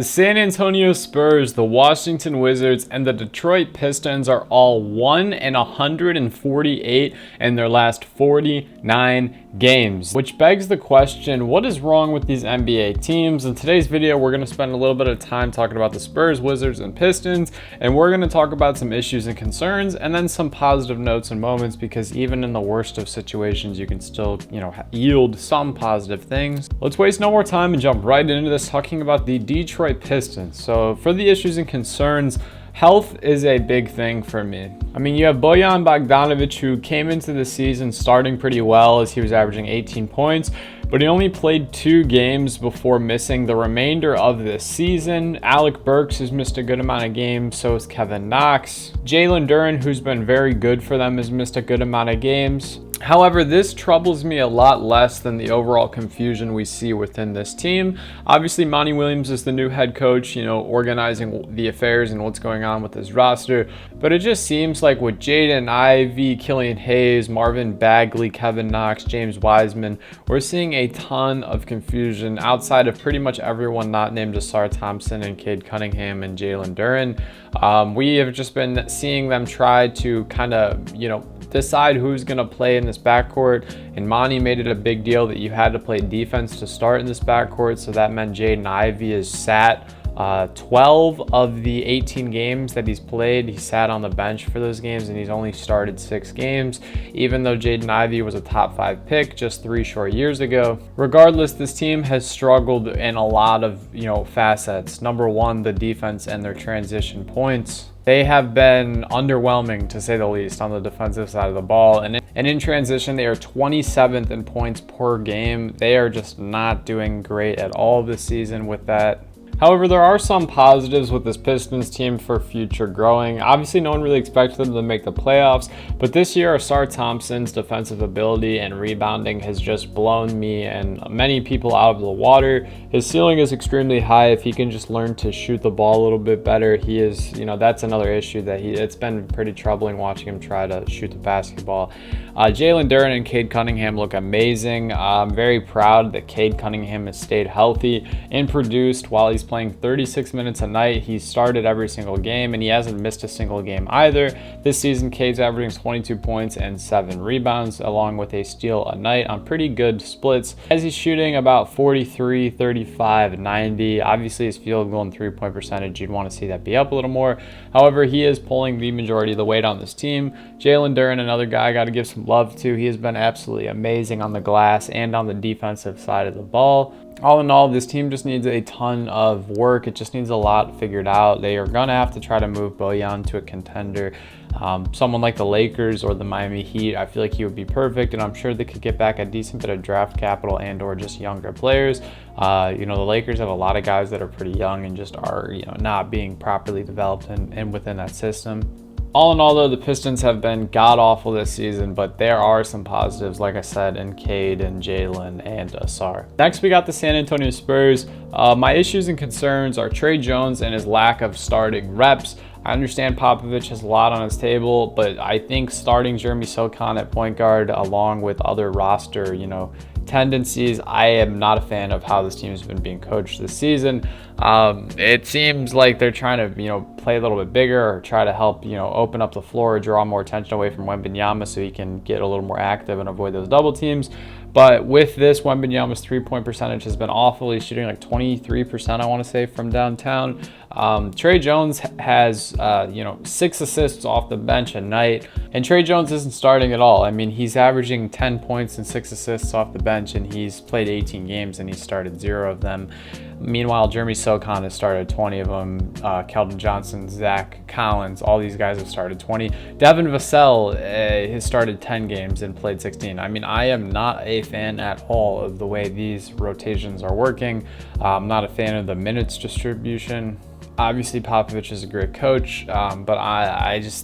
The San Antonio Spurs, the Washington Wizards, and the Detroit Pistons are all 1-148 in their last 49 games, which begs the question, what is wrong with these NBA teams? In today's video, we're going to spend a little bit of time talking about the Spurs, Wizards, and Pistons, and we're going to talk about some issues and concerns, and then some positive notes and moments, because even in the worst of situations, you can still, yield some positive things. Let's waste no more time and jump right into this, talking about the Detroit Pistons. So for the issues and concerns, health is a big thing for me. I mean, you have Bojan Bogdanovic, who came into the season starting pretty well as he was averaging 18 points, but he only played 2 games before missing the remainder of this season. Alec Burks has missed a good amount of games, so has Kevin Knox. Jalen Duren, who's been very good for them, has missed a good amount of games. However, this troubles me a lot less than the overall confusion we see within this team. Obviously, Monty Williams is the new head coach, organizing the affairs and what's going on with his roster. But it just seems like with Jaden Ivey, Killian Hayes, Marvin Bagley, Kevin Knox, James Wiseman, we're seeing a ton of confusion outside of pretty much everyone not named Ausar Thompson and Cade Cunningham and Jalen Duren. We have just been seeing them try to kind of, decide who's going to play in this backcourt, and Monty made it a big deal that you had to play defense to start in this backcourt, so that meant Jaden Ivey is sat 12 of the 18 games that he's played. He sat on the bench for those games, and he's only started 6 games, even though Jaden Ivey was a top 5 pick just 3 short years ago. Regardless, this team has struggled in a lot of facets. Number one, the defense and their transition points. They have been underwhelming, to say the least, on the defensive side of the ball. And in transition, they are 27th in points per game. They are just not doing great at all this season with that. However, there are some positives with this Pistons team for future growing. Obviously, no one really expected them to make the playoffs, but this year, Ausar Thompson's defensive ability and rebounding has just blown me and many people out of the water. His ceiling is extremely high. If he can just learn to shoot the ball a little bit better, he is, that's another issue that it's been pretty troubling watching him try to shoot the basketball. Jalen Duren and Cade Cunningham look amazing. I'm very proud that Cade Cunningham has stayed healthy and produced while he's playing 36 minutes a night. He started every single game, and he hasn't missed a single game either. This season, Cade's averaging 22 points and 7 rebounds, along with a steal a night on pretty good splits, as he's shooting about 43, 35, 90. Obviously, his field goal and 3-point percentage, you'd want to see that be up a little more. However, he is pulling the majority of the weight on this team. Jalen Duren, another guy I got to give some love to. He has been absolutely amazing on the glass and on the defensive side of the ball. All in all, this team just needs a ton of work. It just needs a lot figured out. They are going to have to try to move Bojan to a contender. Someone like the Lakers or the Miami Heat, I feel like he would be perfect, and I'm sure they could get back a decent bit of draft capital and or just younger players. The Lakers have a lot of guys that are pretty young and just are, not being properly developed and within that system. All in all, though, the Pistons have been god-awful this season, but there are some positives, like I said, in Cade and Jalen and Ausar. Next, we got the San Antonio Spurs. My issues and concerns are Tre Jones and his lack of starting reps. I understand Popovich has a lot on his table, but I think starting Jeremy Sochan at point guard, along with other roster, tendencies, I am not a fan of how this team has been being coached this season. It seems like they're trying to, play a little bit bigger or try to help, open up the floor, draw more attention away from Wembanyama so he can get a little more active and avoid those double teams. But with this, Wembanyama's 3-point percentage has been awful. He's shooting like 23%, I want to say, from downtown. Tre Jones has, 6 assists off the bench a night, and Tre Jones isn't starting at all. I mean, he's averaging 10 points and 6 assists off the bench, and he's played 18 games and he's started 0 of them. Meanwhile, Jeremy Sochan has started 20 of them. Keldon Johnson, Zach Collins, all these guys have started 20. Devin Vassell has started 10 games and played 16. I mean, I am not a fan at all of the way these rotations are working. I'm not a fan of the minutes distribution. Obviously, Popovich is a great coach, but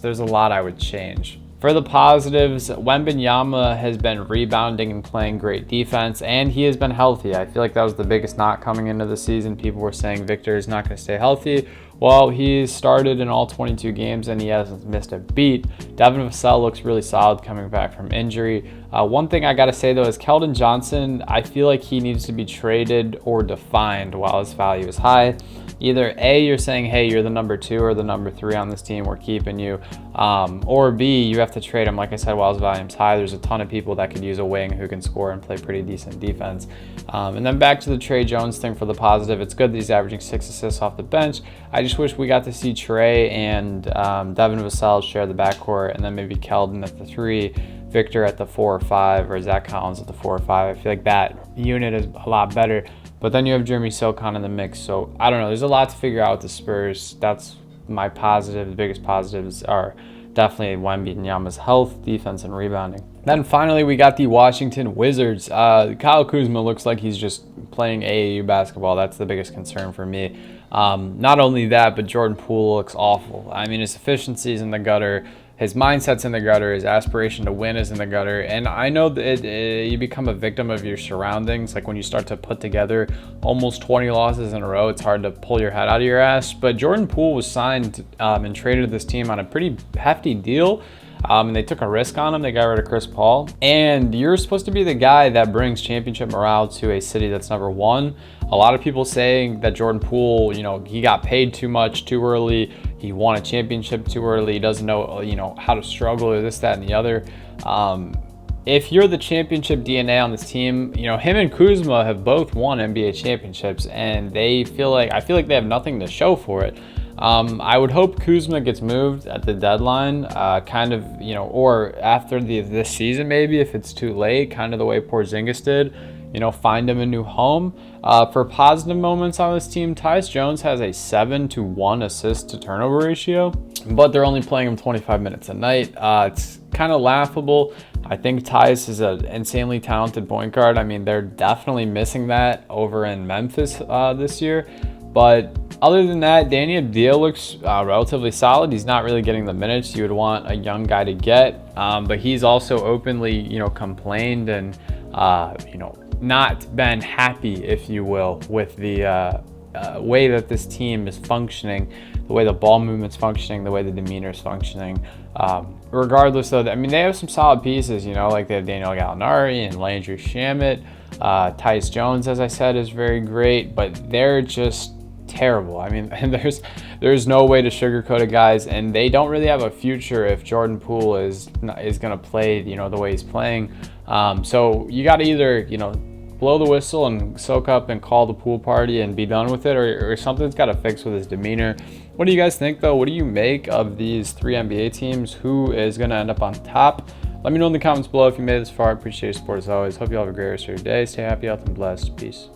there's a lot I would change. For the positives, Wembanyama has been rebounding and playing great defense, and he has been healthy. I feel like that was the biggest knock coming into the season. People were saying Victor is not going to stay healthy. Well, he's started in all 22 games and he hasn't missed a beat. Devin Vassell looks really solid coming back from injury. One thing I got to say though is Keldon Johnson, I feel like he needs to be traded or defined while his value is high. Either A, you're saying, hey, you're the number 2 or the number 3 on this team, we're keeping you. Or B, you have to trade him. Like I said, while his volume's high, there's a ton of people that could use a wing who can score and play pretty decent defense. And then back to the Trey Jones thing for the positive. It's good that he's averaging 6 assists off the bench. I just wish we got to see Trey and Devin Vassell share the backcourt, and then maybe Keldon at the 3, Victor at the 4 or 5, or Zach Collins at the 4 or 5. I feel like that unit is a lot better. But then you have Jeremy Socon in the mix. So I don't know. There's a lot to figure out with the Spurs. That's my positive. The biggest positives are definitely Wembanyama's health, defense, and rebounding. Then finally, we got the Washington Wizards. Kyle Kuzma looks like he's just playing AAU basketball. That's the biggest concern for me. Not only that, but Jordan Poole looks awful. I mean, his efficiency is in the gutter. His mindset's in the gutter. His aspiration to win is in the gutter. And I know that you become a victim of your surroundings. Like when you start to put together almost 20 losses in a row, it's hard to pull your head out of your ass. But Jordan Poole was signed and traded to this team on a pretty hefty deal. And they took a risk on him. They got rid of Chris Paul. And you're supposed to be the guy that brings championship morale to a city that's number 1. A lot of people saying that Jordan Poole, he got paid too much too early. He won a championship too early. He doesn't know, how to struggle or this, that, and the other. If you're the championship DNA on this team, him and Kuzma have both won NBA championships, and I feel like they have nothing to show for it. I would hope Kuzma gets moved at the deadline, or after this season maybe, if it's too late, kind of the way Porzingis did. Find him a new home. For positive moments on this team, Tyus Jones has a 7-to-1 assist to turnover ratio, but they're only playing him 25 minutes a night. It's kind of laughable. I think Tyus is an insanely talented point guard. I mean, they're definitely missing that over in Memphis this year. But other than that, Danny Abdul looks relatively solid. He's not really getting the minutes you would want a young guy to get, but he's also openly, complained and, not been happy, if you will, with the way that this team is functioning, the way the ball movement's functioning, the way the demeanor is functioning. Regardless, though, they have some solid pieces, like they have Daniel Gallinari and Landry Shamet. Tyus Jones, as I said, is very great, but they're just terrible. I mean, and there's no way to sugarcoat it, guys, and they don't really have a future if Jordan Poole is going to play, the way he's playing. So you got to either, blow the whistle and soak up and call the pool party and be done with it, or something's got to fix with his demeanor. What do you guys think, though? What do you make of these 3 NBA teams? Who is going to end up on top? Let me know in the comments below if you made it this far. I appreciate your support as always. Hope you all have a great rest of your day. Stay happy, healthy, and blessed. Peace.